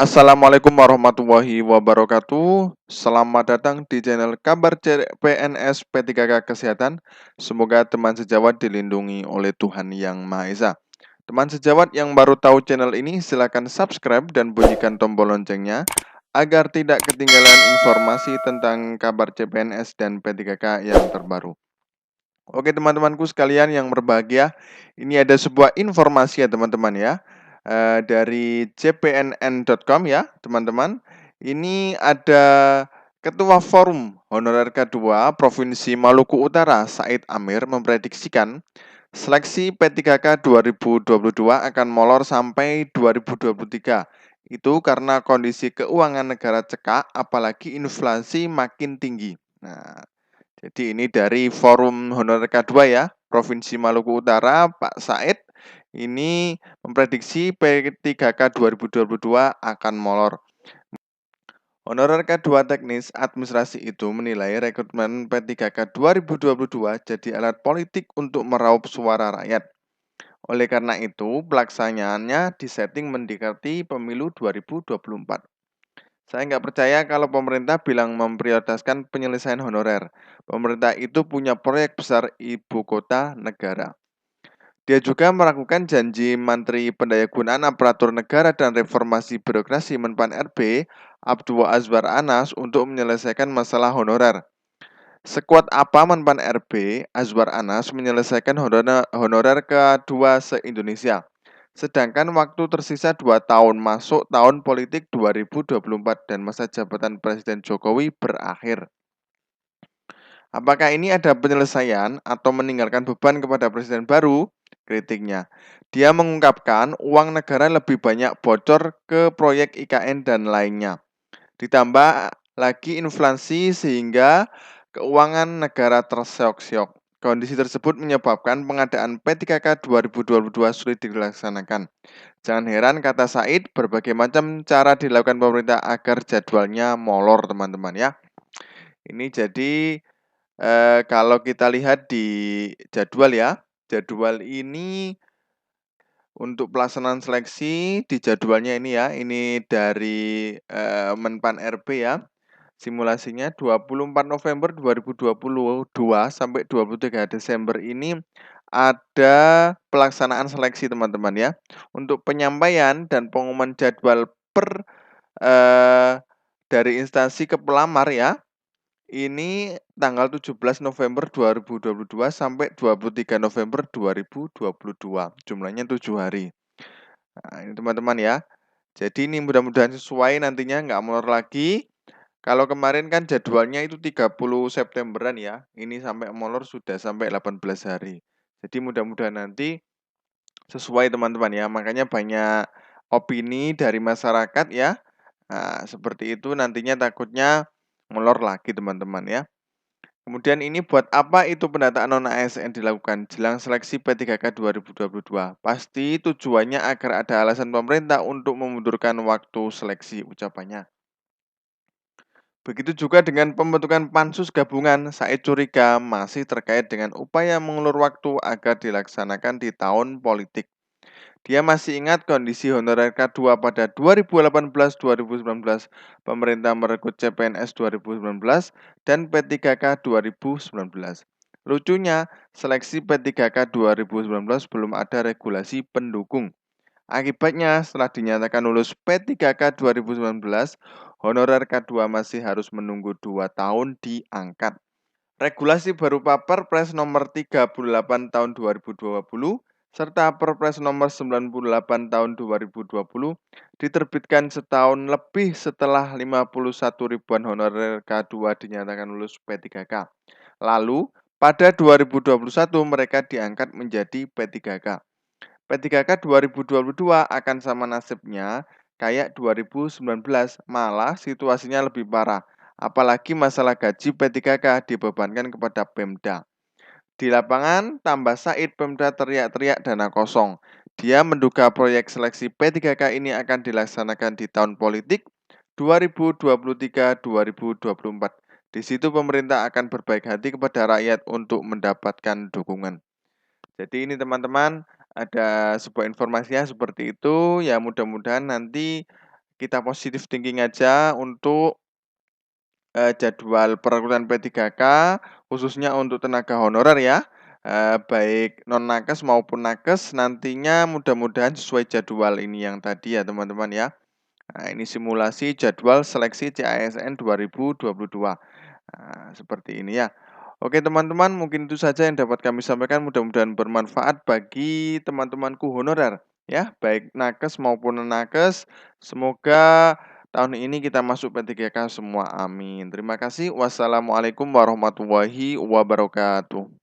Assalamualaikum warahmatullahi wabarakatuh. Selamat datang di channel Kabar PNS P3K Kesehatan. Semoga teman sejawat dilindungi oleh Tuhan Yang Maha Esa. Teman sejawat yang baru tahu channel ini, silakan subscribe dan bunyikan tombol loncengnya agar tidak ketinggalan informasi tentang kabar CPNS dan P3K yang terbaru. Oke teman-temanku sekalian yang berbahagia, ini ada sebuah informasi ya teman-teman ya, dari cpnn.com ya teman-teman. Ini ada Ketua Forum Honorer K2 Provinsi Maluku Utara, Said Amir, memprediksikan seleksi P3K 2022 akan molor sampai 2023. Itu karena kondisi keuangan negara cekak, apalagi inflasi makin tinggi. Nah, jadi ini dari Forum Honorer K2 ya, Provinsi Maluku Utara, Pak Said, ini memprediksi P3K 2022 akan molor. Honorer K2 teknis administrasi itu menilai rekrutmen P3K 2022 jadi alat politik untuk meraup suara rakyat. Oleh karena itu, pelaksanaannya disetting mendekati pemilu 2024. Saya nggak percaya kalau pemerintah bilang memprioritaskan penyelesaian honorer. Pemerintah itu punya proyek besar ibu kota negara. Dia juga melakukan janji Menteri Pendayagunaan Aparatur Negara dan Reformasi Birokrasi Menpan RB, Abdul Azwar Anas, untuk menyelesaikan masalah honorer. Sekuat apa Menpan RB, Azwar Anas menyelesaikan honorer kedua se-Indonesia. Sedangkan waktu tersisa 2 tahun masuk tahun politik 2024 dan masa jabatan Presiden Jokowi berakhir. Apakah ini ada penyelesaian atau meninggalkan beban kepada presiden baru? Kritiknya. Dia mengungkapkan uang negara lebih banyak bocor ke proyek IKN dan lainnya. Ditambah lagi inflasi sehingga keuangan negara terseok-seok. Kondisi tersebut menyebabkan pengadaan P3K 2022 sulit dilaksanakan. Jangan heran, kata Said, berbagai macam cara dilakukan pemerintah agar jadwalnya molor, teman-teman ya. Ini jadi kalau kita lihat di jadwal ya, jadwal ini untuk pelaksanaan seleksi di jadwalnya ini ya, ini dari Menpan RB ya. Simulasinya 24 November 2022 sampai 23 Desember ini ada pelaksanaan seleksi teman-teman ya. Untuk penyampaian dan pengumuman jadwal per dari instansi ke pelamar ya. Ini tanggal 17 November 2022 sampai 23 November 2022. Jumlahnya 7 hari. Nah, ini teman-teman ya. Jadi ini mudah-mudahan sesuai nantinya, nggak molor lagi. Kalau kemarin kan jadwalnya itu 30 Septemberan ya. Ini sampai molor sudah sampai 18 hari. Jadi mudah-mudahan nanti sesuai teman-teman ya. Makanya banyak opini dari masyarakat ya. Nah, seperti itu nantinya takutnya molor lagi teman-teman ya. Kemudian ini buat apa itu pendataan non-ASN dilakukan jelang seleksi P3K 2022? Pasti tujuannya agar ada alasan pemerintah untuk memundurkan waktu seleksi, ucapannya. Begitu juga dengan pembentukan pansus gabungan, Said curiga masih terkait dengan upaya mengulur waktu agar dilaksanakan di tahun politik. Dia masih ingat kondisi honorer K2 pada 2018-2019, pemerintah merekrut CPNS 2019 dan P3K 2019. Lucunya, seleksi P3K 2019 belum ada regulasi pendukung. Akibatnya, setelah dinyatakan lulus P3K 2019, honorer K2 masih harus menunggu 2 tahun diangkat. Regulasi berupa Perpres nomor 38 tahun 2020 serta Perpres nomor 98 tahun 2020 diterbitkan setahun lebih setelah 51 ribuan honorer K2 dinyatakan lulus P3K. Lalu, pada 2021 mereka diangkat menjadi P3K. P3K 2022 akan sama nasibnya kayak 2019, malah situasinya lebih parah. Apalagi masalah gaji P3K dibebankan kepada Pemda. Di lapangan, tambah Said, Pemda teriak-teriak dana kosong. Dia menduga proyek seleksi P3K ini akan dilaksanakan di tahun politik 2023-2024. Di situ pemerintah akan berbaik hati kepada rakyat untuk mendapatkan dukungan. Jadi ini teman-teman, ada sebuah informasinya seperti itu. Ya mudah-mudahan nanti kita positive thinking aja untuk jadwal perekrutan P3K khususnya untuk tenaga honorer ya, baik non-nakes maupun nakes nantinya mudah-mudahan sesuai jadwal ini yang tadi ya teman-teman ya. Nah, ini simulasi jadwal seleksi CASN 2022. Nah, seperti ini ya. Oke teman-teman, mungkin itu saja yang dapat kami sampaikan. Mudah-mudahan bermanfaat bagi teman-temanku honorer ya, baik nakes maupun non-nakes. Semoga tahun ini kita masuk P3K semua. Amin. Terima kasih. Wassalamualaikum warahmatullahi wabarakatuh.